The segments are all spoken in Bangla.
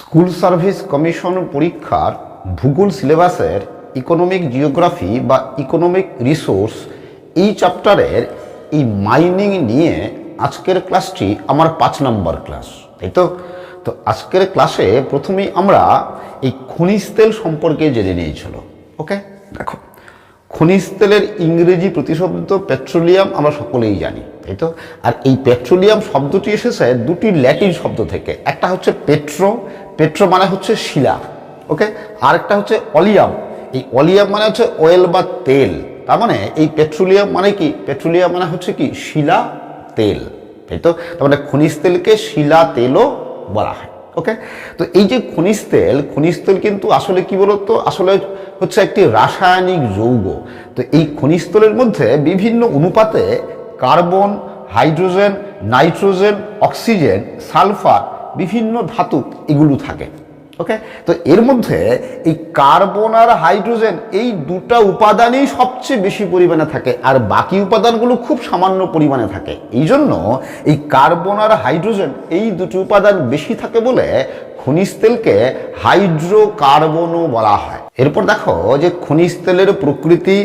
স্কুল সার্ভিস কমিশন পরীক্ষার ভূগোল সিলেবাসের ইকোনমিক জিওগ্রাফি বা ইকোনমিক রিসোর্স এই চ্যাপ্টারের এই মাইনিং নিয়ে আজকের ক্লাসটি আমার 5 নম্বর ক্লাস, তাই তো। তো আজকের ক্লাসে প্রথমেই আমরা এই খনিজ তেল সম্পর্কে জেনে নিয়েছিল। ওকে, দেখো, খনিজ তেলের ইংরেজি প্রতিশব্দ পেট্রোলিয়াম আমরা সকলেই জানি, তাই তো। আর এই পেট্রোলিয়াম শব্দটি এসেছে দুটি ল্যাটিন শব্দ থেকে। একটা হচ্ছে পেট্রো, পেট্রো মানে হচ্ছে শিলা, ওকে। আর একটা হচ্ছে অলিয়াম, এই অলিয়াম মানে হচ্ছে অয়েল বা তেল। তার মানে এই পেট্রোলিয়াম মানে কি, পেট্রোলিয়াম মানে হচ্ছে কি শিলা তেল, তাই তো। তার মানে খনিজ তেলকে শিলা তেলও বলা হয়, ওকে। তো এই যে খনিজ তেল কিন্তু আসলে কি বলতো, আসলে হচ্ছে একটি রাসায়নিক যৌগ। তো এই খনিজ তেলের মধ্যে বিভিন্ন অনুপাতে carbon, hydrogen, nitrogen, oxygen, sulphur, বিভিন্ন ধাতু এগুলো থাকে, ওকে। তো এর মধ্যে এই কার্বন আর হাইড্রোজেন এই দুটা উপাদানই সবচেয়ে বেশি পরিমাণে থাকে, আর বাকি উপাদানগুলো খুব সামান্য পরিমাণে থাকে। এই জন্য এই কার্বন আর হাইড্রোজেন এই দুটি উপাদান বেশি থাকে বলে খনিজ তেলকে হাইড্রোকার্বনও বলা হয়। এরপর দেখো যে খনিজ তেলের প্রকৃতি,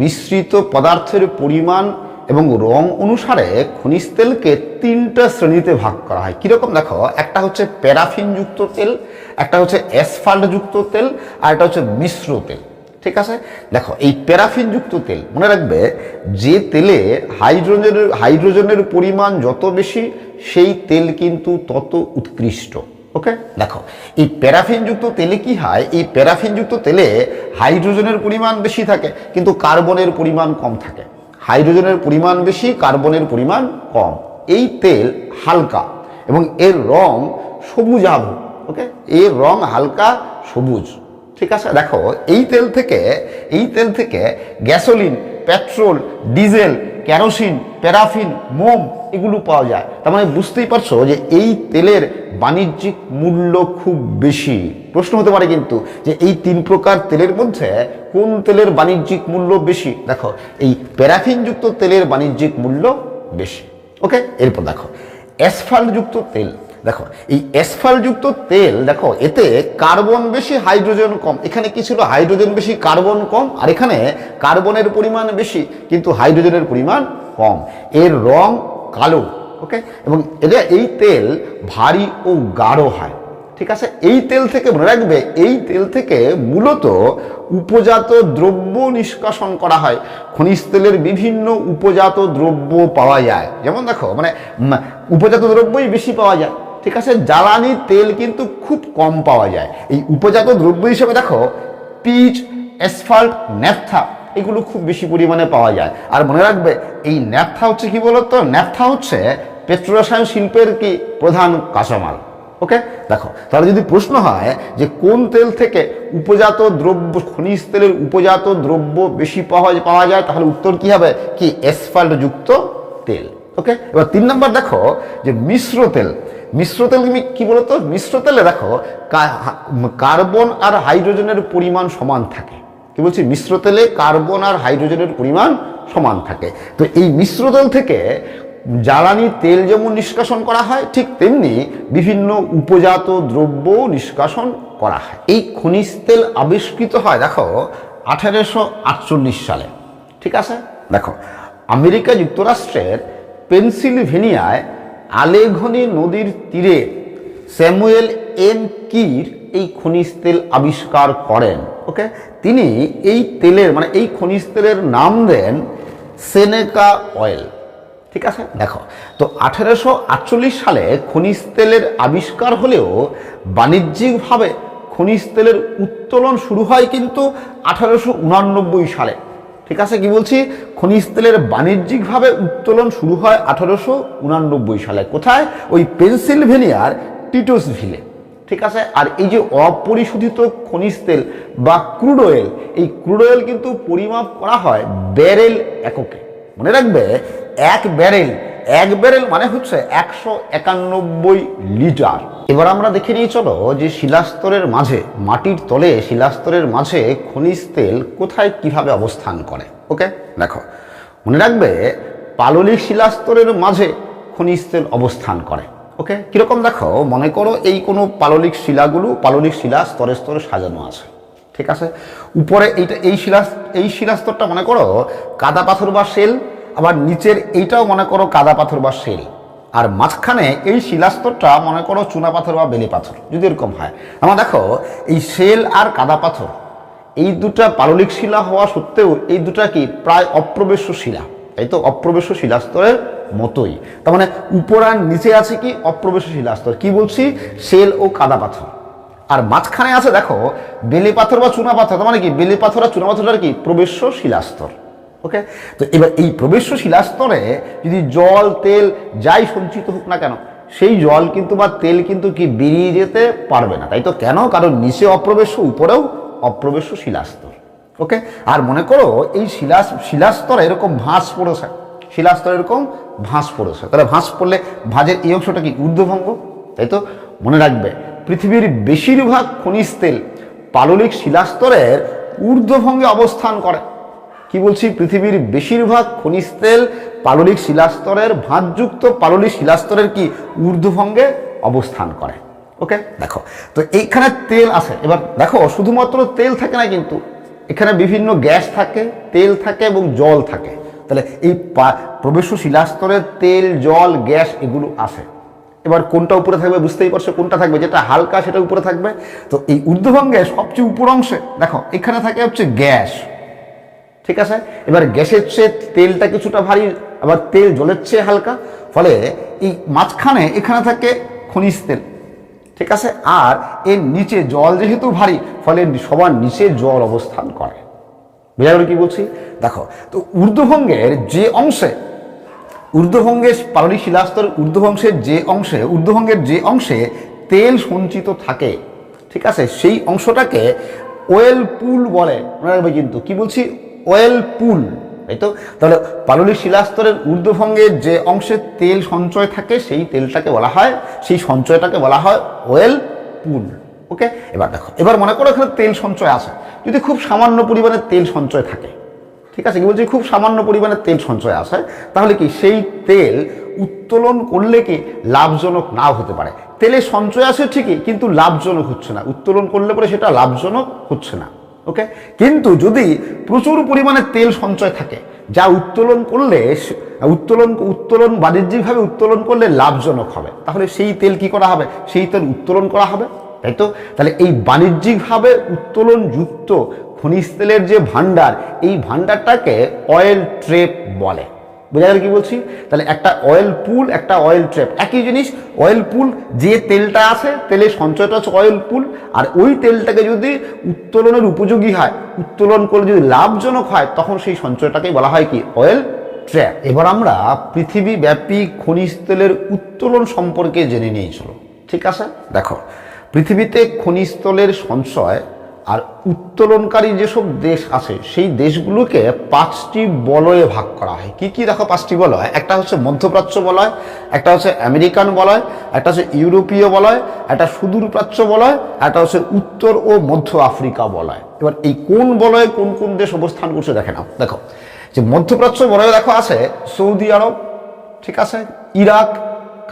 মিশ্রিত পদার্থের পরিমাণ এবং রং অনুসারে খনিজ তেলকে 3টা শ্রেণীতে ভাগ করা হয়। কিরকম দেখো, একটা হচ্ছে প্যারাফিন যুক্ত তেল, একটা হচ্ছে অ্যাসফাল্ট যুক্ত তেল, আর একটা হচ্ছে মিশ্র তেল, ঠিক আছে। দেখো, এই প্যারাফিন যুক্ত তেল মনে রাখবে, যে তেলে হাইড্রোজেনের পরিমাণ যত বেশি সেই তেল কিন্তু তত উৎকৃষ্ট, ওকে। দেখো, এই প্যারাফিন যুক্ত তেলে কি হয়, এই প্যারাফিন যুক্ত তেলে হাইড্রোজেনের পরিমাণ বেশি থাকে কিন্তু কার্বনের পরিমাণ কম থাকে। হাইড্রোজেনের পরিমাণ বেশি, কার্বনের পরিমাণ কম। এই তেল হালকা এবং এর রং সবুজাভ, ওকে। এর রং হালকা সবুজ, ঠিক আছে। দেখো, এই তেল থেকে gasoline, petrol, diesel, kerosene, paraffin, মোম এগুলো পাওয়া যায়। তার মানে বুঝতেই পারছো যে এই তেলের বাণিজ্যিক মূল্য খুব বেশি। প্রশ্ন হতে পারে কিন্তু যে এই 3 প্রকার তেলের মধ্যে কোন তেলের বাণিজ্যিক মূল্য বেশি। দেখো, এই প্যারাফিন যুক্ত তেলের বাণিজ্যিক মূল্য বেশি, ওকে। এরপর দেখো অ্যাসফাল্ট যুক্ত তেল। দেখো, এই অ্যাসফাল্ট যুক্ত তেল, দেখো এতে কার্বন বেশি, হাইড্রোজেন কম। এখানে কি ছিল, হাইড্রোজেন বেশি, কার্বন কম। আর এখানে কার্বনের পরিমাণ বেশি কিন্তু হাইড্রোজেনের পরিমাণ কম। এর রং কালো, ওকে। এবং এই তেল ভারী ও গাঢ় হয়, ঠিক আছে। এই তেল থেকে মনে রাখবে, এই তেল থেকে মূলত উপজাত দ্রব্য নিষ্কাশন করা হয়। খনিজ তেলের বিভিন্ন উপজাত দ্রব্য পাওয়া যায়। যেমন দেখো, মানে উপজাত দ্রব্যই বেশি পাওয়া যায়, ঠিক আছে। জ্বালানি তেল কিন্তু খুব কম পাওয়া যায়। এই উপজাত দ্রব্য হিসেবে দেখো পিচ, অ্যাসফাল্ট, ন্যাপথা এগুলো খুব বেশি পরিমাণে পাওয়া যায়। আর মনে রাখবে, এই ন্যাপথা হচ্ছে কি বলতো, ন্যাপথা হচ্ছে পেট্রোরসায়ন শিল্পের কি প্রধান কাঁচামাল, ওকে। দেখো, তাহলে যদি প্রশ্ন হয় যে কোন তেল থেকে উপজাত দ্রব্য, খনিজ তেলের উপজাত দ্রব্য বেশি পাওয়া যায়, তাহলে উত্তর কি হবে, কি অ্যাসফাল্ট যুক্ত তেল, ওকে। এবার 3 নম্বর দেখো যে মিশ্র তেল। মিশ্র তেল কি বলতো, মিশ্র তেলে দেখো কার্বন আর হাইড্রোজেনের পরিমাণ সমান থাকে। কি বলছি, মিশ্র তেলে কার্বন আর হাইড্রোজেনের পরিমাণ সমান থাকে। তো এই মিশ্র তেল থেকে জ্বালানি তেল যেমন নিষ্কাশন করা হয়, ঠিক তেমনি বিভিন্ন উপজাত দ্রব্য নিষ্কাশন করা হয়। এই খনিজ তেল আবিষ্কৃত হয় দেখো 1848 সালে, ঠিক আছে। দেখো, আমেরিকা যুক্তরাষ্ট্রের পেনসিলভেনিয়ায় আলেঘনি নদীর তীরে স্যামুয়েল এন কির এই খনিজ তেল আবিষ্কার করেন, ওকে। তিনি এই তেলের, মানে এই খনিজ তেলের নাম দেন সেনেকা অয়েল, ঠিক আছে। দেখো, তো 1848 সালে খনিজ তেলের আবিষ্কার হলেও বাণিজ্যিকভাবে খনিজ তেলের উত্তোলন শুরু হয় কিন্তু 1889 সালে, ঠিক আছে। কি বলছি, খনিজ তেলের বাণিজ্যিকভাবে উত্তোলন শুরু হয় 1889 সালে। কোথায়, ওই পেনসিলভেনিয়ার টিটোসভিলে, ঠিক আছে। আর এই যে অপরিশোধিত খনিজ তেল বা ক্রুড অয়েল, এই ক্রুড অয়েল কিন্তু পরিমাপ করা হয় ব্যারেল এককে। মনে রাখবে, এক ব্যারেল মানে হচ্ছে 191 লিটার। এবার আমরা দেখে নিয়ে চলো যে শিলাস্তরের মাঝে, মাটির তলে শিলাস্তরের মাঝে খনিজ তেল কোথায় কিভাবে অবস্থান করে, ওকে। দেখো, মনে রাখবে পাললিক শিলাস্তরের মাঝে খনিজ তেল অবস্থান করে, ওকে, কিরকম দেখো, মনে করো এই কোনো পাললিক শিলাগুলো পাললিক শিলা স্তরে স্তরে সাজানো আছে, ঠিক আছে। উপরে এই শিলাস্তরটা মনে করো কাদা পাথর বা শেল, আবার নিচের এইটাও মনে করো কাদা পাথর বা শেল, আর মাঝখানে এই শিলাস্তরটা মনে করো চুনা পাথর বা বেলে পাথর, যদি এরকম হয়। আমার দেখো এই শেল আর কাদা পাথর এই দুটা পাললিক শিলা হওয়া সত্ত্বেও এই দুটা কি প্রায় অপ্রবেশ্য শিলা, তাই তো, অপ্রবেশ্য শিলাস্তরের মতোই। তার মানে উপর আর নিচে আছে কি অপ্রবেশ্য শিলাস্তর, কি বলছি, শেল ও কাদা পাথর। আর মাঝখানে আছে দেখো বেলে পাথর বা চুনা পাথর, তার মানে কি বেলে পাথর আর চুনা পাথরটার কি প্রবেশ্য শিলাস্তর। ওকে, তো এবার এই প্রবেশ্য শিলাস্তরে যদি জল তেল যাই সঞ্চিত হোক না কেন, সেই জল কিন্তু বা তেল কিন্তু কি বেরিয়ে যেতে পারবে না, তাই তো। কেন? কারণ নিচে অপ্রবেশ্য, উপরেও অপ্রবেশ্য শিলাস্তর। ওকে, আর মনে করো এই শিলাস্তরে এরকম ভাঁজ পড়েছে, শিলাস্তরে এরকম ভাঁজ পড়েছে, তাহলে ভাঁজ পড়লে ভাঁজের এই অংশটা কি ঊর্ধ্বভঙ্গ, তাই তো। মনে রাখবে পৃথিবীর বেশিরভাগ খনিজ তেল পাললিক শিলাস্তরের ঊর্ধ্বভঙ্গে অবস্থান করে। কি বলছি, পৃথিবীর বেশিরভাগ খনিজ তেল পাললিক শিলাস্তরের ভাঁজযুক্ত পাললিক শিলাস্তরের কি ঊর্ধ্বভঙ্গে অবস্থান করে। ওকে, দেখো তো এইখানে তেল আছে। এবার দেখো শুধুমাত্র তেল থাকে না, কিন্তু এখানে বিভিন্ন গ্যাস থাকে, তেল থাকে এবং জল থাকে। তাহলে এই প্রবেশ্য শিলাস্তরের তেল জল গ্যাস এগুলো আছে। এবার কোনটা উপরে থাকবে বুঝতেই পারছো, কোনটা থাকবে, যেটা হালকা সেটা উপরে থাকবে। তো এই ঊর্ধ্বভঙ্গে সবচেয়ে উপর অংশে দেখো এখানে থাকে হচ্ছে গ্যাস, ঠিক আছে। এবার গ্যাসের চেয়ে তেলটা কিছুটা ভারী, আবার তেল জলের চেয়ে হালকা, ফলে এই মাঝখানে এখানে থাকে খনিজ তেল, ঠিক আছে। আর এর নিচে জল যেহেতু ভারী, ফলে সবার নিচে জল অবস্থান করে। বোঝা গেল কি বলছি? দেখো তো ঊর্ধ্বভঙ্গের যে অংশে, ঊর্ধ্বভঙ্গের পাললিক শিলাস্তরের ঊর্ধ্বভঙ্গের যে অংশে তেল সঞ্চিত থাকে, ঠিক আছে, সেই অংশটাকে ওয়েল পুল বলে। মনে রাখবে কিন্তু, কি বলছি, ওয়েল পুল, তাই তো। তাহলে পাললিক শিলাস্তরের ঊর্ধ্বভঙ্গের যে অংশে তেল সঞ্চয় থাকে সেই তেলটাকে বলা হয়, সেই সঞ্চয়টাকে বলা হয় ওয়েল পুল। ওকে, এবার দেখো, এবার মনে করো এখানে তেল সঞ্চয় আছে, যদি খুব সামান্য পরিমাণে তেল সঞ্চয় থাকে, ঠিক আছে, কি বলছি, খুব সামান্য পরিমাণে তেল সঞ্চয় আসে, তাহলে কি সেই তেল উত্তোলন করলে কি লাভজনক নাও হতে পারে। তেলের সঞ্চয় আছে ঠিকই, কিন্তু লাভজনক হচ্ছে না, উত্তোলন করলে পরে সেটা লাভজনক হচ্ছে না। ওকে, কিন্তু যদি প্রচুর পরিমাণে তেল সঞ্চয় থাকে, যা উত্তোলন করলে উত্তোলন বাণিজ্যিকভাবে উত্তোলন করলে লাভজনক হবে, তাহলে সেই তেল কি করা হবে, সেই তেল উত্তোলন করা হবে, তাই তো। তাহলে এই বাণিজ্যিকভাবে উত্তোলনযুক্ত খনিজ তেলের যে ভান্ডার, এই ভান্ডারটাকে অয়েল ট্রেপ বলে। বোঝা গেল কি বলছি? তাহলে একটা অয়েল পুল, একটা অয়েল ট্রেপ, একই জিনিস। অয়েল পুল যে তেলটা আছে, তেলের সঞ্চয়টা হচ্ছে অয়েল পুল, আর ওই তেলটাকে যদি উত্তোলনের উপযোগী হয়, উত্তোলন করলে যদি লাভজনক হয়, তখন সেই সঞ্চয়টাকেই বলা হয় কি অয়েল ট্রেপ। এবার আমরা পৃথিবীব্যাপী খনিজ তেলের উত্তোলন সম্পর্কে জেনে নিয়ে চলো, ঠিক আছে। দেখো পৃথিবীতে খনিজ তেলের সঞ্চয় আর উত্তোলনকারী যেসব দেশ আছে, সেই দেশগুলোকে 5টি বলয়ে ভাগ করা হয়। কি কি দেখো 5টি বলয়, একটা হচ্ছে মধ্যপ্রাচ্য বলয়, একটা হচ্ছে আমেরিকান বলয়, একটা হচ্ছে ইউরোপীয় বলয়, একটা সুদূর প্রাচ্য বলয়, একটা হচ্ছে উত্তর ও মধ্য আফ্রিকা বলয়। এবার এই কোন বলয়ে কোন কোন দেশ অবস্থান করছে দেখে নাও। দেখো যে মধ্যপ্রাচ্য বলয়ে দেখো আছে সৌদি আরব, ঠিক আছে, Iraq,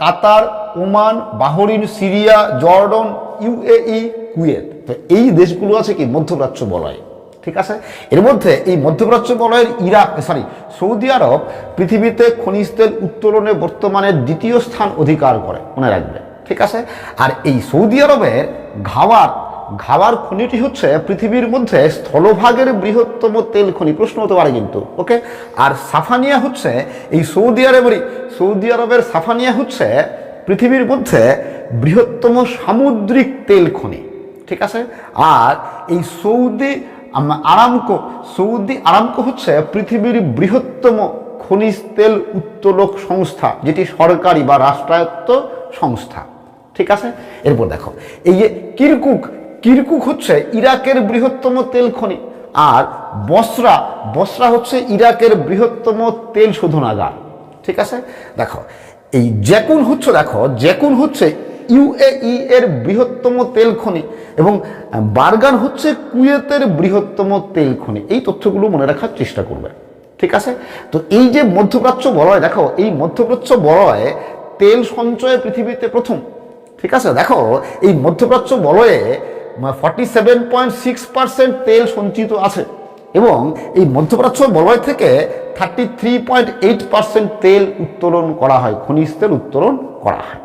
Qatar, Oman, Bahrain, Syria, Jordan, UAE, Kuwait. তো এই দেশগুলো আছে কি মধ্যপ্রাচ্য বলয়, ঠিক আছে। এর মধ্যে এই মধ্যপ্রাচ্য বলয়ের সৌদি আরব পৃথিবীতে খনিজ তেল উত্তোলনে বর্তমানে 2য় স্থান অধিকার করে, মনে রাখবে, ঠিক আছে। আর এই সৌদি আরবের ঘাওয়ার খনিটি হচ্ছে পৃথিবীর মধ্যে স্থলভাগের বৃহত্তম তেল খনি, প্রশ্ন হতে পারে কিন্তু। ওকে, আর সাফানিয়া হচ্ছে এই সৌদি আরবের সাফানিয়া হচ্ছে পৃথিবীর মধ্যে বৃহত্তম সামুদ্রিক তেল খনি, ঠিক আছে। আর এই সৌদি আরামকো হচ্ছে পৃথিবীর বৃহত্তম খনিজ তেল উত্তোলক সংস্থা, যেটি সরকারি বা রাষ্ট্রায়ত্ত সংস্থা, ঠিক আছে। এরপর দেখো এই যে কিরকুক হচ্ছে ইরাকের বৃহত্তম তেল খনি, আর বসরা হচ্ছে ইরাকের বৃহত্তম তেল শোধনাগার, ঠিক আছে। দেখো এই জ্যাকুন হচ্ছে ইউএই এর বৃহত্তম তেল খনি, এবং বারগান হচ্ছে কুয়েতের বৃহত্তম তেল খনি। এই তথ্যগুলো মনে রাখার চেষ্টা করবে, ঠিক আছে। তো এই যে মধ্যপ্রাচ্য বলয়, দেখো এই মধ্যপ্রাচ্য বলয়ে তেল সঞ্চয়ে পৃথিবীতে প্রথম। ঠিক আছে, দেখো এই মধ্যপ্রাচ্য বলয়ে 47.6% তেল সঞ্চিত আছে এবং এই মধ্যপ্রাচ্য বলয় থেকে 33.8% তেল উত্তোলন করা হয়, খনিজ তেল উত্তোলন করা হয়।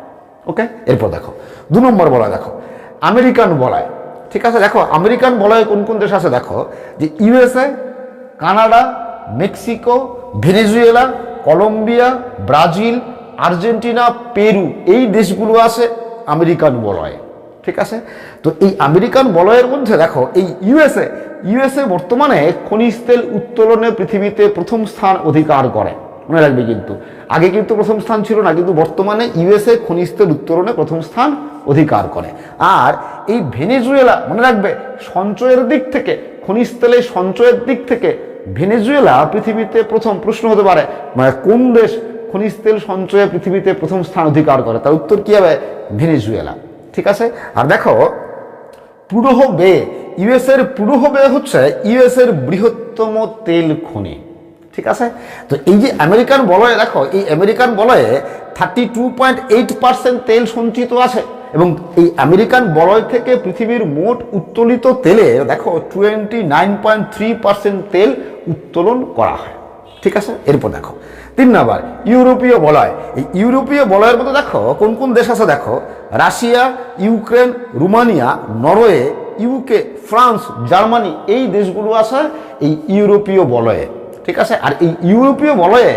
ওকে, এরপর দেখো 2 নম্বর বলয়, দেখো আমেরিকান বলয়। ঠিক আছে, দেখো আমেরিকান বলয়ে কোন কোন দেশ আছে, দেখো যে USA, Canada, Mexico, Venezuela, Colombia, Brazil, Argentina, Peru, এই দেশগুলো আছে আমেরিকান বলয়ে। ঠিক আছে, তো এই আমেরিকান বলয়ের মধ্যে দেখো এই ইউএসএ বর্তমানে খনিজ তেল উত্তোলনে পৃথিবীতে প্রথম স্থান অধিকার করে। মনে রাখবে, কিন্তু আগে কিন্তু প্রথম স্থান ছিল না, কিন্তু বর্তমানে ইউএসএ খনিজ তেল উত্তোলনে প্রথম স্থান অধিকার করে। আর এই ভেনেজুয়েলা, মনে রাখবে, সঞ্চয়ের দিক থেকে, খনিজ তেলের সঞ্চয়ের দিক থেকে ভেনেজুয়েলা পৃথিবীতে প্রথম। প্রশ্ন হতে পারে মানে কোন দেশ খনিজ তেল সঞ্চয়ে পৃথিবীতে প্রথম স্থান অধিকার করে, তার উত্তর কি হবে? ভেনেজুয়েলা। ঠিক আছে, আর দেখো পুডোহ বে, ইউএসএর পুডোহ বে হচ্ছে ইউএসএর বৃহত্তম তেল খনি। ঠিক আছে, তো এই যে আমেরিকান বলয়ে, দেখো এই আমেরিকান বলয়ে 32.8% তেল সঞ্চিত আছে এবং এই আমেরিকান বলয় থেকে পৃথিবীর মোট উত্তোলিত তেলের দেখো 29.3% তেল উত্তোলন করা হয়। ঠিক আছে, এরপর দেখো 3 নম্বর ইউরোপীয় বলয়। এই ইউরোপীয় বলয়ের মধ্যে দেখো কোন কোন দেশ আছে, দেখো Russia, Ukraine, Romania, Norway, UK, France, Germany, এই দেশগুলো আছে এই ইউরোপীয় বলয়ে। ঠিক আছে, আর এই ইউরোপীয় বলয়ে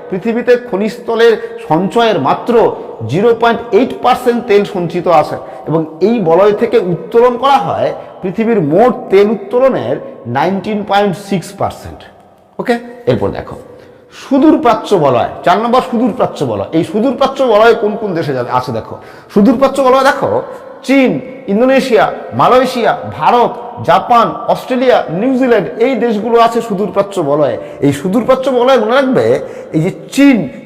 পৃথিবীতে খনিজ তেলের সঞ্চয়ের মাত্র 0.8% তেল সঞ্চিত আছে এবং এই বলয় থেকে উত্তোলন করা হয় পৃথিবীর মোট তেল উত্তোলনের 19.6%। ওকে, এরপর দেখো সুদূর প্রাচ্য বলয়। 4 নম্বর সুদূর প্রাচ্য বলয়। এই সুদূর প্রাচ্য বলয়ে কোন কোন দেশে আছে, দেখো সুদূর প্রাচ্য বলয়, দেখো চীন, Indonesia, Malaysia, Bharat, Japan, Australia, New Zealand, এই দেশগুলো আছে সুদূর প্রাচ্য বলয়ে। এই সুদূর প্রাচ্য বলয়ে মনে রাখবে এই যে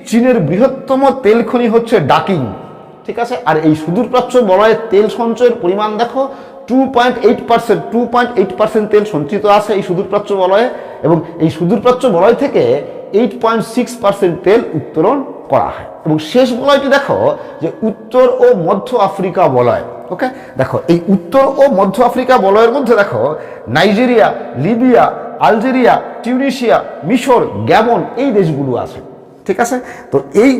চীনের বৃহত্তম তেল খনি হচ্ছে ডাকিং। ঠিক আছে, আর এই সুদূর প্রাচ্য বলয়ে তেল সঞ্চয়ের পরিমাণ দেখো 2.8% তেল সঞ্চিত আছে এই সুদূর প্রাচ্য বলয়ে এবং এই সুদূর প্রাচ্য বলয় থেকে 8.6% তেল উত্তোলন করা হয়। এবং শেষ বলয়টি দেখো যে উত্তর ও মধ্য আফ্রিকা বলয়। ওকে, দেখো এই উত্তর ও মধ্য আফ্রিকা বলয়ের মধ্যে দেখো নাইজেরিয়া, লিবিয়া, আলজেরিয়া, টিউনিশিয়া, মিশর, গ্যাবন, এই দেশগুলো আছে। ঠিক আছে, তো এই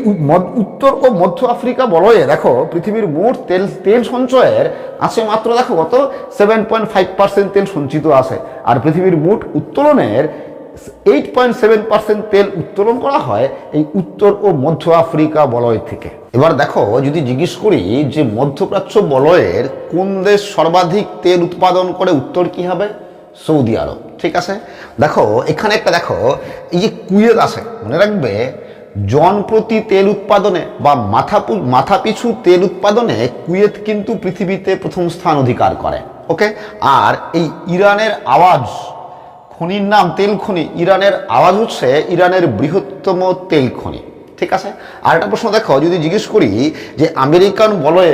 উত্তর ও মধ্য আফ্রিকা বলয়ে দেখো পৃথিবীর মোট তেল সঞ্চয়ের আছে মাত্র দেখো কত 7.5% তেল সঞ্চিত আছে আর পৃথিবীর মোট উত্তোলনের 8.7% তেল উত্তোলন করা হয় এই উত্তর ও মধ্য আফ্রিকা বলয় থেকে। এবার দেখো যদি জিজ্ঞেস করি যে মধ্যপ্রাচ্য বলয়ের কোন দেশ সর্বাধিক তেল উৎপাদন করে, উত্তর কি হবে? Saudi Arab. ঠিক আছে, দেখো এখানে একটা দেখো এই যে কুয়েত আছে, মনে রাখবে জন প্রতি তেল উৎপাদনে বা মাথা পিছু তেল উৎপাদনে কুয়েত কিন্তু পৃথিবীতে প্রথম স্থান অধিকার করে। ওকে, আর এই ইরানের আওয়াজ খনির নাম তেল খনি, ইরানের আওয়াজ হচ্ছে ইরানের বৃহত্তম তেল খনি। ঠিক আছে, আর একটা প্রশ্ন দেখো যদি জিজ্ঞেস করি যে আমেরিকান বলয়ে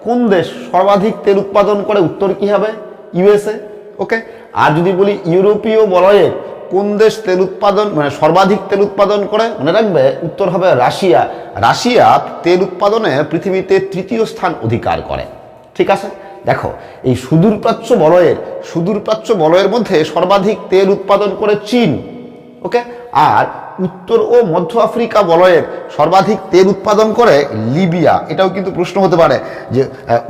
কোন দেশ সর্বাধিক তেল উৎপাদন করে, উত্তর কি হবে? ইউএসএ। ওকে, আর যদি বলি ইউরোপীয় বলয়ে কোন দেশ তেল উৎপাদন মানে সর্বাধিক তেল উৎপাদন করে, মনে রাখবে উত্তর হবে রাশিয়া। রাশিয়া তেল উৎপাদনে পৃথিবীতে 3য় স্থান অধিকার করে। ঠিক আছে, দেখো এই সুদূর প্রাচ্য বলয়ের মধ্যে সর্বাধিক তেল উৎপাদন করে চীন। ওকে, আর উত্তর ও মধ্য আফ্রিকা বলয়ের সর্বাধিক তেল উৎপাদন করে লিবিয়া। এটাও কিন্তু প্রশ্ন হতে পারে যে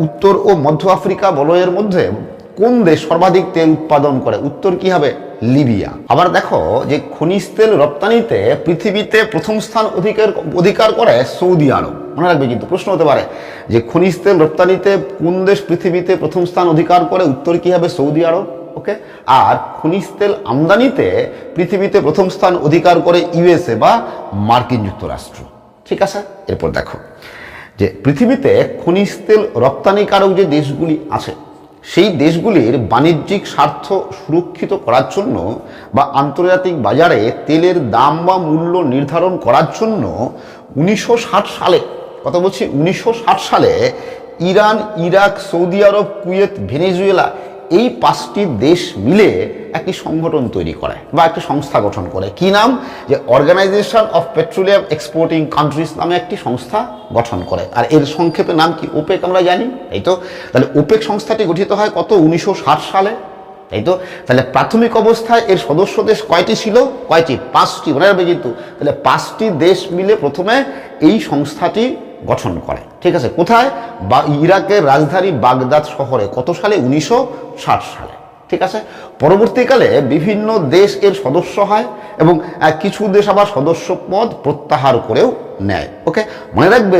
উত্তর ও মধ্য আফ্রিকা বলয়ের মধ্যে কোন দেশ সর্বাধিক তেল উৎপাদন করে, উত্তর কি হবে? লিবিয়া। আবার দেখো যে খনিজ তেল রপ্তানিতে পৃথিবীতে প্রথম স্থান অধিকার করে সৌদি আরব। মনে রাখবে কিন্তু প্রশ্ন হতে পারে যে খনিজ তেল রপ্তানিতে কোন দেশ পৃথিবীতে প্রথম স্থান অধিকার করে, উত্তর কি হবে? সৌদি আরব। ওকে, আর খনিজ তেল আমদানিতে পৃথিবীতে প্রথম স্থান অধিকার করে ইউএসএ বা মার্কিন যুক্তরাষ্ট্র। ঠিক আছে, এরপর দেখো যে পৃথিবীতে খনিজ তেল রপ্তানিকারক যে দেশগুলি আছে সেই দেশগুলির বাণিজ্যিক স্বার্থ সুরক্ষিত করার জন্য বা আন্তর্জাতিক বাজারে তেলের দাম বা মূল্য নির্ধারণ করার জন্য 1960 সালে, কথা বলছি 1960 সালে Iran, Iraq, Saudi Arab, Kuwait, Venezuela এই 5টি দেশ মিলে একটি সংগঠন তৈরি করে বা একটি সংস্থা গঠন করে। কি নাম? যে organization of petroleum exporting countries নামে একটি সংস্থা গঠন করে। আর এর সংক্ষেপে নাম কি? ওপেক আমরা জানি, তাই তো? তাহলে ওপেক সংস্থাটি গঠিত হয় কত? 1960 সালে, তাই তো? তাহলে প্রাথমিক অবস্থায় এর সদস্য দেশ কয়টি ছিল? কয়টি? 5টি, মনে রাখবে কিন্তু। তাহলে 5টি দেশ মিলে প্রথমে এই সংস্থাটি গঠন করে, ঠিক আছে? কোথায়? বা ইরাকের রাজধানী বাগদাদ শহরে। কত সালে? 1960 সালে, ঠিক আছে? পরবর্তীকালে বিভিন্ন দেশ এর সদস্য হয় এবং কিছু দেশ আবার সদস্য পদ প্রত্যাহার করেও নেয়। ওকে, মনে রাখবে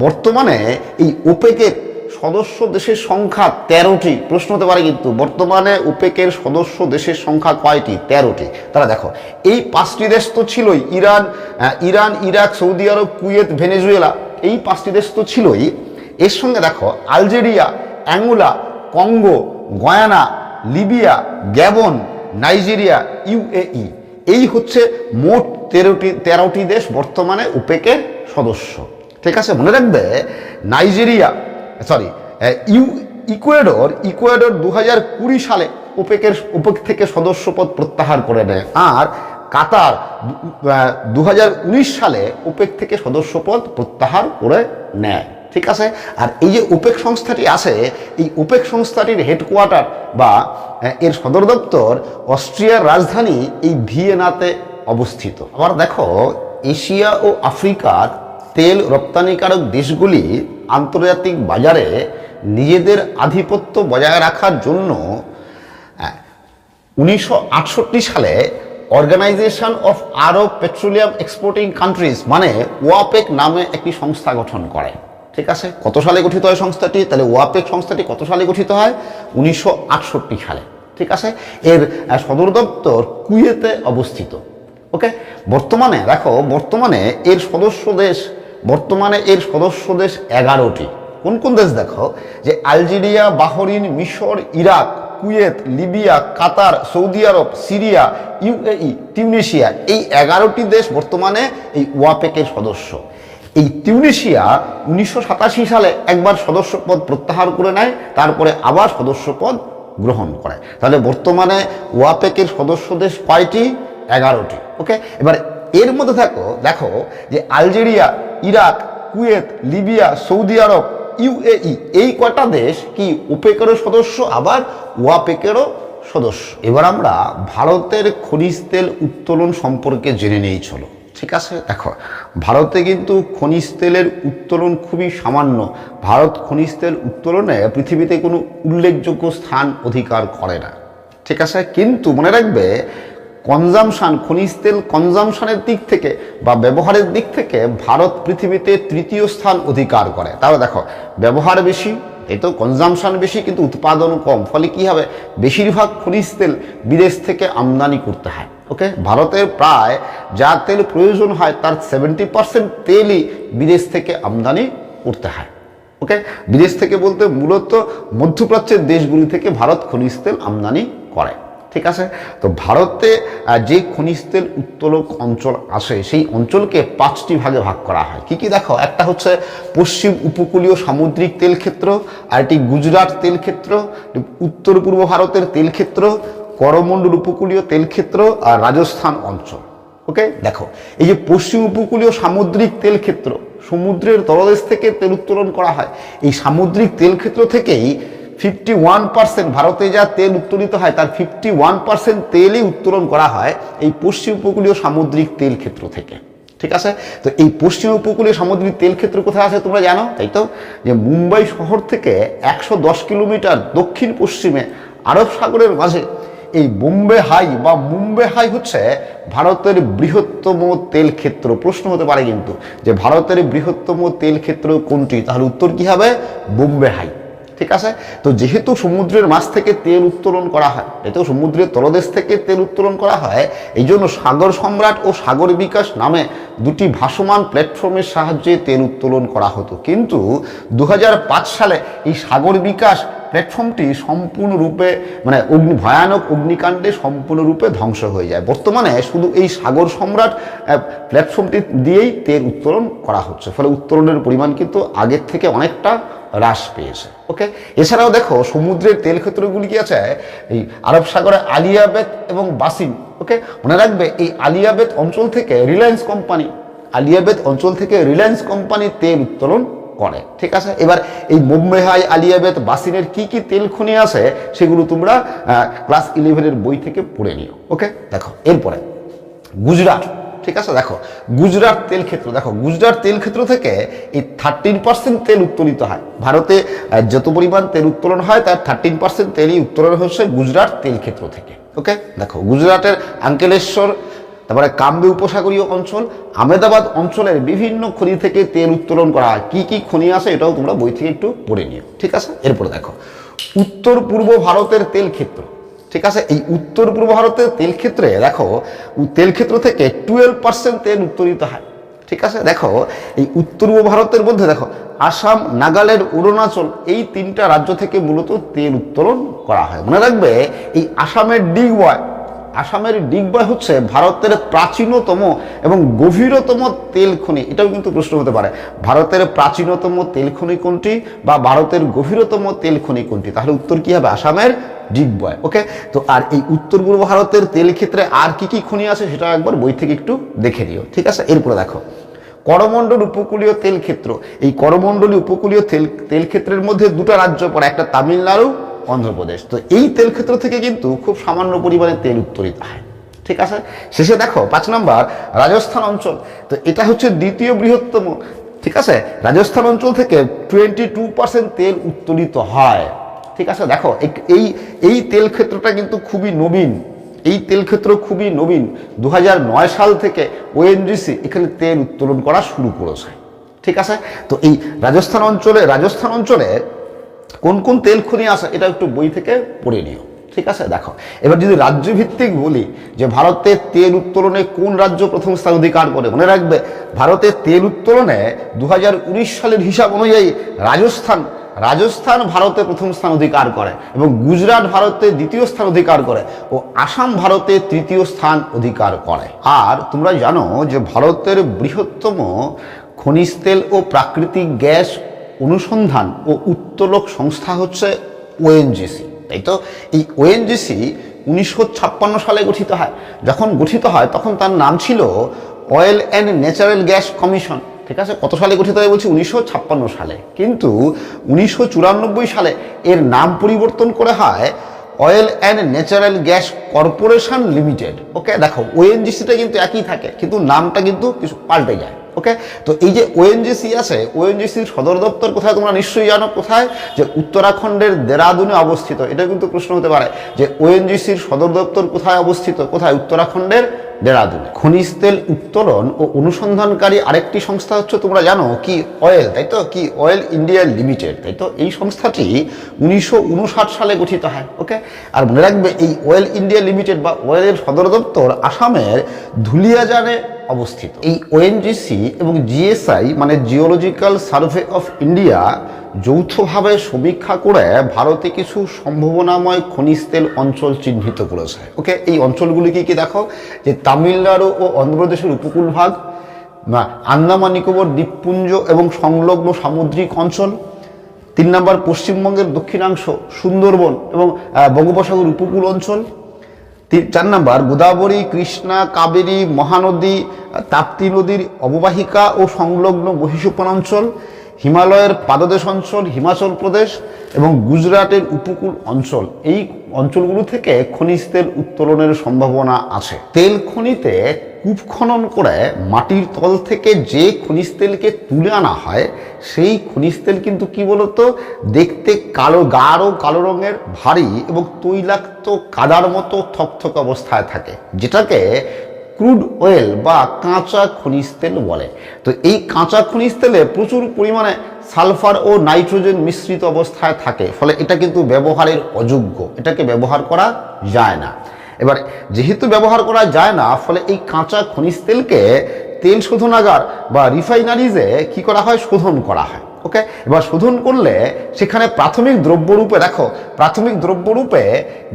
বর্তমানে এই ওপেকের সদস্য দেশের সংখ্যা 13টি। প্রশ্ন হতে পারে কিন্তু, বর্তমানে ওপেকের সদস্য দেশের সংখ্যা কয়টি? 13টি। তারা দেখো, এই 5টি দেশ তো ছিলই, Iran, Iraq, Saudi Arab, Kuwait, Venezuela, এই 5টি দেশ তো ছিলই। এর সঙ্গে দেখো Algeria, Angola, Congo, Guyana, Libya, Gabon, Nigeria, UAE, এই হচ্ছে মোট 13টি দেশ বর্তমানে ওপেকের সদস্য, ঠিক আছে? মনে রাখবে ইকুয়েডর 2020 সালে ওপেক থেকে সদস্যপদ প্রত্যাহার করে নেয়। আর কাতার 2019 সালে ওপেক থেকে সদস্যপদ প্রত্যাহার করে নেয়, ঠিক আছে? আর এই যে ওপেক সংস্থাটি আছে, এই ওপেক সংস্থাটির হেডকোয়ার্টার বা এর সদর দপ্তর অস্ট্রিয়ার রাজধানী এই ভিয়েনাতে অবস্থিত। আবার দেখো, এশিয়া ও আফ্রিকার তেল রপ্তানিকারক দেশগুলি আন্তর্জাতিক বাজারে নিজেদের আধিপত্য বজায় রাখার জন্য 1968 সালে organization of Arab petroleum exporting countries মানে ওয়াপেক নামে একটি সংস্থা গঠন করে, ঠিক আছে? কত সালে গঠিত হয় সংস্থাটি? তাহলে ওয়াপেক সংস্থাটি কত সালে গঠিত হয়? 1968 সালে, ঠিক আছে? এর সদর দপ্তর কুয়েতে অবস্থিত। ওকে, বর্তমানে এর সদস্য দেশ 11টি। কোন কোন দেশ? দেখো, যে আলজেরিয়া, বাহরিন, মিশর, ইরাক, কুয়েত, লিবিয়া, কাতার, সৌদি আরব, সিরিয়া, ইউএই, তিউনিসিয়া, এই 11টি দেশ বর্তমানে এই ওয়াপেকের সদস্য। এই তিউনিসিয়া 1987 সালে একবার সদস্যপদ প্রত্যাহার করে নেয়, তারপরে আবার সদস্যপদ গ্রহণ করে। তাহলে বর্তমানে ওয়াপেকের সদস্য দেশ কয়টি? 11টি। ওকে, এবার এর মধ্যে দেখো যে Algeria, Iraq, Kuwait, Libya, Saudi Arab, UAE, এই কটা দেশ কি ওপেকেরও সদস্য, আবার ওয়াপেকেরও সদস্য। এবার আমরা ভারতের খনিজ তেল উত্তোলন সম্পর্কে জেনে নিই, চলো, ঠিক আছে? দেখো, ভারতে কিন্তু খনিজ তেলের উত্তোলন খুবই সামান্য। ভারত খনিজ তেল উত্তোলনে পৃথিবীতে কোনো উল্লেখযোগ্য স্থান অধিকার করে না, ঠিক আছে? কিন্তু মনে রাখবে, খনিজ তেল কনজামশনের দিক থেকে বা ব্যবহারের দিক থেকে ভারত পৃথিবীতে 3য় স্থান অধিকার করে। তাহলে দেখো, ব্যবহার বেশি, এই তো কনজামশন বেশি, কিন্তু উৎপাদন কম। ফলে কি হবে? বেশিরভাগ খনিজ তেল বিদেশ থেকে আমদানি করতে হয়। ওকে, ভারতের প্রায় যা তেল প্রয়োজন হয় তার 70% তেলই বিদেশ থেকে আমদানি করতে হয়। ওকে, বিদেশ থেকে বলতে মূলত মধ্যপ্রাচ্যের দেশগুলি থেকে ভারত খনিজ তেল আমদানি করে, ঠিক আছে? তো ভারতে যে খনিজ তেল উত্তোলক অঞ্চল আসে, সেই অঞ্চলকে 5টি ভাগে ভাগ করা হয়। কি কি? দেখো, একটা হচ্ছে পশ্চিম উপকূলীয় সামুদ্রিক তেল ক্ষেত্র, আরেকটি গুজরাট তেল ক্ষেত্র, উত্তর পূর্ব ভারতের তেল ক্ষেত্র, করমণ্ডল উপকূলীয় তেল ক্ষেত্র, আর রাজস্থান অঞ্চল। ওকে, দেখো, এই যে পশ্চিম উপকূলীয় সামুদ্রিক তেল ক্ষেত্র, সমুদ্রের তলদেশ থেকে তেল উত্তোলন করা হয়। এই সামুদ্রিক তেল ক্ষেত্র থেকেই 51% ভারতে যা তেল উত্তোলিত হয় তার 51% তেলই উত্তোলন করা হয় এই পশ্চিম উপকূলীয় সামুদ্রিক তেল ক্ষেত্র থেকে, ঠিক আছে? তো এই পশ্চিম উপকূলীয় সামুদ্রিক তেল ক্ষেত্র কোথায় আছে তোমরা জানো, তাই তো? যে মুম্বাই শহর থেকে 110 কিলোমিটার দক্ষিণ পশ্চিমে আরব সাগরের মাঝে এই মুম্বে হাই হচ্ছে ভারতের বৃহত্তম তেল ক্ষেত্র। প্রশ্ন হতে পারে কিন্তু, যে ভারতের বৃহত্তম তেল ক্ষেত্র কোনটি? তাহলে উত্তর কি হবে? বোম্বে হাই, ঠিক আছে? তো যেহেতু সমুদ্রের মাছ থেকে তেল উত্তোলন করা হয়, যেহেতু সমুদ্রের তলদেশ থেকে তেল উত্তোলন করা হয়, এই জন্য সাগর সম্রাট ও সাগর বিকাশ নামে 2টি ভাসমান প্ল্যাটফর্মের সাহায্যে তেল উত্তোলন করা হতো। কিন্তু 2005 সালে এই সাগর বিকাশ প্ল্যাটফর্মটি সম্পূর্ণরূপে ভয়ানক অগ্নিকাণ্ডে সম্পূর্ণরূপে ধ্বংস হয়ে যায়। বর্তমানে শুধু এই সাগর সম্রাট প্ল্যাটফর্মটি দিয়েই তেল উত্তোলন করা হচ্ছে। ফলে উত্তোলনের পরিমাণ কিন্তু আগের থেকে অনেকটা হ্রাস পেয়েছে। ওকে, এছাড়াও দেখো সমুদ্রের তেল ক্ষেত্রগুলি কি আছে, এই আরব সাগরে আলিয়াবেত এবং বাসিন। ওকে, মনে রাখবে এই আলিয়াবেত অঞ্চল থেকে রিলায়েন্স কোম্পানি তেল উত্তোলন করে। ঠিক আছে, এবার এই মুম্বাই আলিয়াবেত বাসিনের কি কি তেল খনি আছে সেগুলো তোমরা ক্লাস 11-এর বই থেকে পড়ে নিও। ওকে, দেখো এরপরে গুজরাট। ঠিক আছে, দেখো গুজরাট তেল ক্ষেত্র থেকে এই 13% তেল উত্তোলিত হয়। ভারতে যত পরিমাণ তেল উত্তোলন হয় তার 13% তেলই উত্তোলন হচ্ছে গুজরাট তেল ক্ষেত্র থেকে। ওকে, দেখো গুজরাটের আঙ্কেলেশ্বর, তারপরে কাম্বে উপসাগরীয় অঞ্চল, আহমেদাবাদ অঞ্চলের বিভিন্ন খনি থেকে তেল উত্তোলন করা হয়। কি কি খনি আছে এটাও তোমরা বই থেকে একটু পড়ে নিও। ঠিক আছে, এরপরে দেখো উত্তর পূর্ব ভারতের তেল ক্ষেত্র। ঠিক আছে, এই উত্তর পূর্ব ভারতের তেল ক্ষেত্রে দেখো তেল ক্ষেত্র থেকে 12% তেল উত্তোলিত হয়। ঠিক আছে, দেখো এই উত্তর পূর্ব ভারতের মধ্যে দেখো আসাম, নাগাল্যান্ড, অরুণাচল এই 3টা রাজ্য থেকে মূলত তেল উত্তোলন করা হয়। মনে রাখবে এই আসামের ডিগবয় হচ্ছে ভারতের প্রাচীনতম এবং গভীরতম তেল খনি। এটাও কিন্তু প্রশ্ন হতে পারে, ভারতের প্রাচীনতম তেল খনি কোনটি বা ভারতের গভীরতম তেল খনি কোনটি? তাহলে উত্তর কি হবে? আসামের ডিগবয়। ওকে, তো আর এই উত্তর পূর্ব ভারতের তেল ক্ষেত্রে আর কি কি খনি আছে সেটা একবার বই থেকে একটু দেখে নিও। ঠিক আছে, এরপরে দেখো করমণ্ডল উপকূলীয় তেল ক্ষেত্র। এই করমণ্ডলী উপকূলীয় তেল ক্ষেত্রের মধ্যে 2টা রাজ্য পড়ে, একটা তামিলনাড়ু, অন্ধ্রপ্রদেশ। তো এই তেল ক্ষেত্র থেকে কিন্তু খুব সামান্য পরিমাণে তেল উত্তোলিত হয়। ঠিক আছে, শেষে দেখো 5 নম্বর রাজস্থান অঞ্চল। তো এটা হচ্ছে দ্বিতীয় বৃহত্তম। ঠিক আছে, রাজস্থান অঞ্চল থেকে 22% তেল উত্তোলিত হয়। ঠিক আছে, দেখো এই তেল ক্ষেত্রটা কিন্তু খুবই নবীন। 2009 সাল থেকে ওএনজিসি এখানে তেল উত্তোলন করা শুরু করেছে। ঠিক আছে, তো এই রাজস্থান অঞ্চলে কোন কোন তেল খনি আছে এটা একটু বই থেকে পড়ে নিও। ঠিক আছে, দেখো এবার যদি রাজ্যভিত্তিক বলি যে ভারতের তেল উত্তোলনে কোন রাজ্য প্রথম স্থান অধিকার করে, মনে রাখবে ভারতের তেল উত্তোলনে 2019 সালের হিসাব অনুযায়ী রাজস্থান ভারতে প্রথম স্থান অধিকার করে এবং গুজরাট ভারতে দ্বিতীয় স্থান অধিকার করে ও আসাম ভারতে তৃতীয় স্থান অধিকার করে। আর তোমরা জানো যে ভারতের বৃহত্তম খনিজ তেল ও প্রাকৃতিক গ্যাস অনুসন্ধান ও উত্তোলক সংস্থা হচ্ছে ওএনজিসি। তাই তো এই ওএনজিসি 1956 সালে গঠিত হয়। যখন গঠিত হয় তখন তার নাম ছিল oil and natural gas commission. ঠিক আছে, কত সালে গঠিত হয় বলছি? 1956 সালে। কিন্তু 1994 সালে এর নাম পরিবর্তন করে হয় oil and natural gas corporation limited. Okay, দেখো ওএনজিসিটা কিন্তু একই থাকে কিন্তু নামটা কিন্তু কিছু পাল্টে যায়। ওকে, তো এই যে ওএনজিসি আছে, ওএনজিসির সদর দপ্তর কোথায় তোমরা নিশ্চয়ই জানো, কোথায়? যে উত্তরাখণ্ডের দেরাদুনে অবস্থিত। এটা কিন্তু প্রশ্ন হতে পারে যে ওএনজিসির সদর দপ্তর কোথায় অবস্থিত, কোথায়? উত্তরাখণ্ডের দেরাদুনে। খনিজ তেল উত্তোলন ও অনুসন্ধানকারী আরেকটি সংস্থা হচ্ছে তোমরা জানো কি? অয়েল, তাই তো? কি? অয়েল ইন্ডিয়া লিমিটেড, তাই তো? এই সংস্থাটি 1959 সালে গঠিত হয়। ওকে, আর মনে রাখবে এই অয়েল ইন্ডিয়া লিমিটেড বা অয়েলের সদর দপ্তর আসামের ধুলিয়াজানে অবস্থিত। এই ওএনজিসি এবং জিএসআই মানে জিওলজিক্যাল সার্ভে অফ ইন্ডিয়া যৌথভাবে সমীক্ষা করে ভারতে কিছু সম্ভাবনাময় খনিজ তেল অঞ্চল চিহ্নিত করেছে। ওকে, এই অঞ্চলগুলি কি কি দেখো, যে তামিলনাড়ু ও অন্ধ্রপ্রদেশের উপকূল ভাগ, আন্দামান নিকোবর দ্বীপপুঞ্জ এবং সংলগ্ন সামুদ্রিক অঞ্চল। 3 নম্বর পশ্চিমবঙ্গের দক্ষিণাংশ, সুন্দরবন এবং বঙ্গোপসাগর উপকূল অঞ্চল। 4 নম্বর গোদাবরী, কৃষ্ণা, কাবেরী, মহানদী, তাপ্তি নদীর অববাহিকা ও সংলগ্ন মহীশোপনাঞ্চল, হিমালয়ের পাদদেশ অঞ্চল, হিমাচল প্রদেশ এবং গুজরাটের উপকূল অঞ্চল। এই অঞ্চলগুলো থেকে খনিজ তেল উত্তোলনের সম্ভাবনা আছে। তেল খনিতে কূপ খনন করে মাটির তল থেকে যে খনিজ তেলকে তুলে আনা হয় সেই খনিজ তেল কিন্তু কি বলতো, দেখতে গাঢ় কালো রঙের, ভারী এবং তৈলাক্ত কাদার মতো থকথক অবস্থায় থাকে, যেটাকে ক্রুড অয়েল বা কাঁচা খনিজ তেল বলে। তো এই কাঁচা খনিজ তেলে প্রচুর পরিমাণে সালফার ও নাইট্রোজেন মিশ্রিত অবস্থায় থাকে, ফলে এটা কিন্তু ব্যবহারের অযোগ্য, এটাকে ব্যবহার করা যায় না। এবার যেহেতু ব্যবহার করা যায় না, ফলে এই কাঁচা খনিজ তেলকে তেল শোধনাগার বা রিফাইনারিজে কি করা হয়? শোধন করা হয়। ওকে, এবার শোধন করলে সেখানে প্রাথমিক দ্রব্যরূপে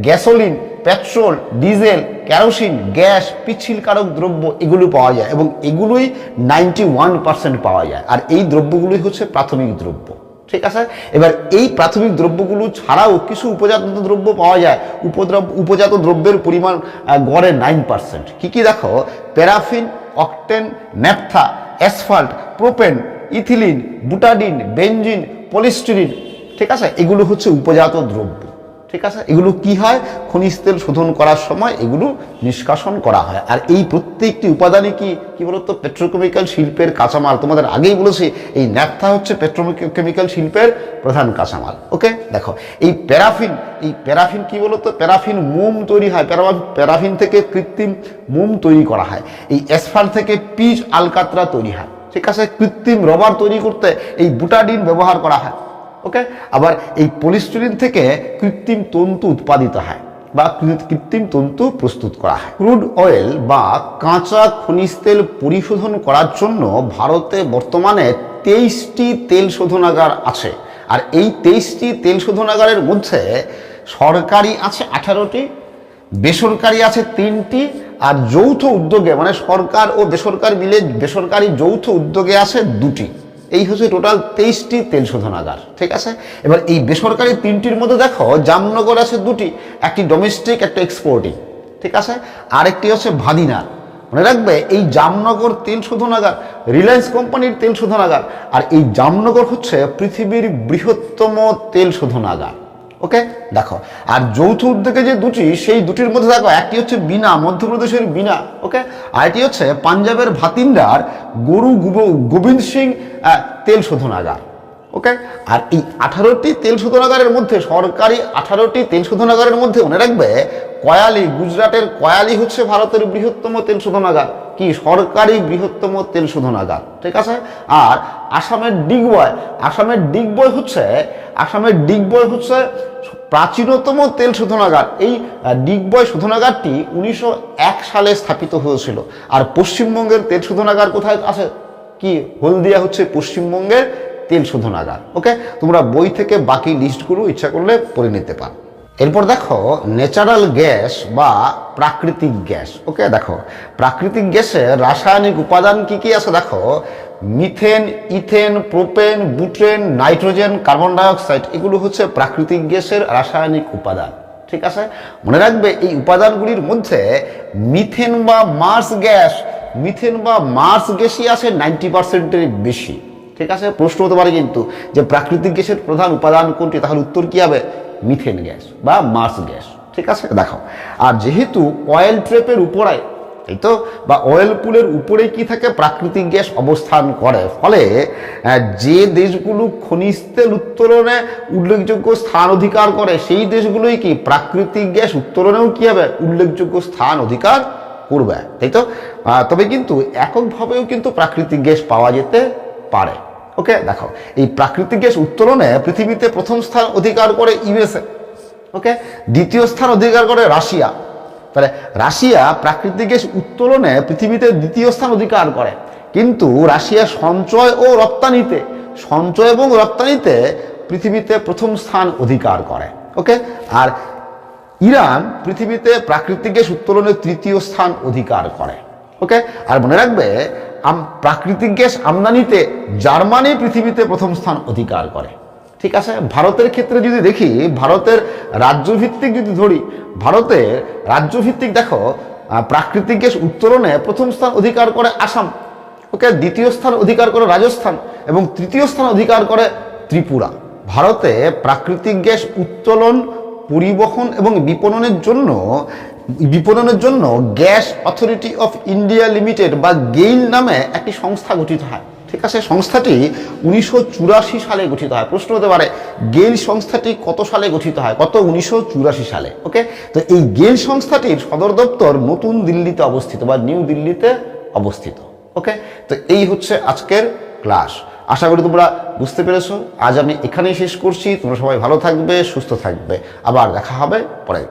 gasoline, petrol, diesel, kerosene, gas, পিচ্ছিলকারক দ্রব্য এগুলো পাওয়া যায় এবং এগুলোই 91% পাওয়া যায়। আর এই দ্রব্যগুলোই হচ্ছে প্রাথমিক দ্রব্য। ঠিক আছে। এবার এই প্রাথমিক দ্রব্যগুলো ছাড়াও কিছু উপজাত দ্রব্য পাওয়া যায়। উপজাত দ্রব্যের পরিমাণ গড়ে 9%। কি কি দেখো, paraffin, octane, naphtha, asphalt, propane, ethylene, butadiene, benzene, polystyrene, ঠিক আছে, এগুলো হচ্ছে উপজাত দ্রব্য। ঠিক আছে, এগুলো কি হয়, খনিজ তেল শোধন করার সময় এগুলো নিষ্কাশন করা হয়। আর এই প্রত্যেকটি উপাদানই কি বলতো, পেট্রোকেমিক্যাল শিল্পের কাঁচামাল। তোমাদের আগেই বলেছি এই ন্যাপথা হচ্ছে পেট্রোকেমিক্যাল শিল্পের প্রধান কাঁচামাল। ওকে, দেখো এই প্যারাফিন কি বলতো, প্যারাফিন মোম তৈরি হয়, প্যারাফিন থেকে কৃত্রিম মোম তৈরি করা হয়। এই অ্যাসফাল্ট থেকে পিচ আলকাতরা তৈরি হয়। ঠিক আছে, কৃত্রিম রবার তৈরি করতে এই বুটাডিন ব্যবহার করা হয়। ওকে, আবার এই পলিস্টিরিন থেকে কৃত্রিম তন্তু উৎপাদিত হয় বা কৃত্রিম তন্তু প্রস্তুত করা হয়। ক্রুড অয়েল বা কাঁচা খনিজ তেল পরিশোধন করার জন্য ভারতে বর্তমানে 23টি তেল শোধনাগার আছে। আর এই 23টি তেল শোধনাগারের মধ্যে সরকারি আছে 18টি, বেসরকারি আছে 3টি, আর যৌথ উদ্যোগে মানে সরকার ও বেসরকারি মিলে বেসরকারি যৌথ উদ্যোগে আছে 2টি। এই হচ্ছে টোটাল 23টি তেল শোধনাগার। ঠিক আছে, এবার এই বেসরকারি 3টির মধ্যে দেখো জামনগর আছে 2টি, একটি ডোমেস্টিক, একটা এক্সপোর্টিং। ঠিক আছে, আরেকটি হচ্ছে ভাদিনার। মনে রাখবে এই জামনগর তেল শোধনাগার রিলায়েন্স কোম্পানির তেল শোধনাগার, আর এই জামনগর হচ্ছে পৃথিবীর বৃহত্তম তেল শোধনাগার। ওকে, দেখো আর যৌথ উদ্যোগে যে 2টি, সেই 2টির মধ্যে দেখো একটি হচ্ছে বিনা, মধ্যপ্রদেশের বিনা। ওকে, আরেকটি হচ্ছে পাঞ্জাবের ভাতিন্ডার গুরু গোবিন্দ সিং তেল শোধনাগার। ওকে, আর এই 18টি তেল শোধনাগারের মধ্যে সরকারি 18টি তেল শোধনাগারের মধ্যে মনে রাখবে কয়ালি, গুজরাটের কয়ালি হচ্ছে ভারতের বৃহত্তম তেল শোধনাগার, কি সরকারি বৃহত্তম তেল শোধনাগার। ঠিক আছে, আর আসামের ডিগবয় হচ্ছে প্রাচীনতম তেল শোধনাগার। এই ডিগবয় শোধনাগারটি 1901 সালে স্থাপিত হয়েছিল। আর পশ্চিমবঙ্গের তেল শোধনাগার কোথায় আছে, কি হলদিয়া হচ্ছে পশ্চিমবঙ্গের তেল শোধনাগার। ওকে, তোমরা বই থেকে বাকি লিস্টগুলো ইচ্ছা করলে পড়ে নিতে পারো। এরপর দেখো ন্যাচারাল গ্যাস বা প্রাকৃতিক গ্যাস। ওকে, দেখো প্রাকৃতিক গ্যাসের রাসায়নিক উপাদান কি কি আছে, দেখো methane, ethane, propane, butane, nitrogen, carbon dioxide, এগুলো হচ্ছে প্রাকৃতিক গ্যাসের রাসায়নিক উপাদান। ঠিক আছে, মনে রাখবে এই উপাদানগুলির মধ্যে মিথেন বা মার্স গ্যাসই আছে 90%-এর বেশি। ঠিক আছে, প্রশ্ন হতে পারে কিন্তু যে প্রাকৃতিক গ্যাসের প্রধান উপাদান কোনটি, তাহলে উত্তর কি হবে, মিথেন গ্যাস বা মার্স গ্যাস। ঠিক আছে, দেখো আর যেহেতু অয়েল ট্রেপের উপরে, এই তো বা অয়েল পুলের উপরে কি থাকে, প্রাকৃতিক গ্যাস অবস্থান করে, ফলে যে দেশগুলো খনিজ তেল উত্তোলনে উল্লেখযোগ্য স্থান অধিকার করে সেই দেশগুলোই কি প্রাকৃতিক গ্যাস উত্তোলনেও কি হবে, উল্লেখযোগ্য স্থান অধিকার করবে। তাই তো, তবে কিন্তু এককভাবেও কিন্তু প্রাকৃতিক গ্যাস পাওয়া যেতে পারে। ওকে, দেখো এই প্রাকৃতিক গ্যাস উত্তোলনে পৃথিবীতে প্রথম স্থান অধিকার করে ইউএসএ। ওকে, দ্বিতীয় স্থান অধিকার করে রাশিয়া। তাহলে রাশিয়া প্রাকৃতিক গ্যাস উত্তোলনে পৃথিবীতে দ্বিতীয় স্থান অধিকার করে, কিন্তু রাশিয়া সঞ্চয় এবং রপ্তানিতে পৃথিবীতে প্রথম স্থান অধিকার করে। ওকে, আর ইরান পৃথিবীতে প্রাকৃতিক গ্যাস উত্তোলনে তৃতীয় স্থান অধিকার করে। ওকে, আর মনে রাখবে প্রাকৃতিক গ্যাস আমদানিতে জার্মানি পৃথিবীতে প্রথম স্থান অধিকার করে। ঠিক আছে, ভারতের ক্ষেত্রে যদি দেখি, ভারতের রাজ্যভিত্তিক যদি ধরি, ভারতের রাজ্যভিত্তিক দেখো প্রাকৃতিক গ্যাস উত্তোলনে প্রথম স্থান অধিকার করে আসাম। ওকে, দ্বিতীয় স্থান অধিকার করে রাজস্থান এবং তৃতীয় স্থান অধিকার করে ত্রিপুরা। ভারতে প্রাকৃতিক গ্যাস উত্তোলন, পরিবহন এবং বিপণনের জন্য gas authority of India limited বা গেইল নামে একটি সংস্থা গঠিত হয়। ঠিক আছে, সংস্থাটি 1984 সালে গঠিত হয়। প্রশ্ন হতে পারে গেইল সংস্থাটি কত সালে গঠিত হয়, 1984 সালে। ওকে, তো এই গেইল সংস্থাটির সদর দপ্তর নতুন দিল্লিতে অবস্থিত বা নিউ দিল্লিতে অবস্থিত। ওকে, তো এই হচ্ছে আজকের ক্লাস। আশা করি তোমরা বুঝতে পেরেছো। আজ আমি এখানেই শেষ করছি। তোমরা সবাই ভালো থাকবে, সুস্থ থাকবে, আবার দেখা হবে পরে।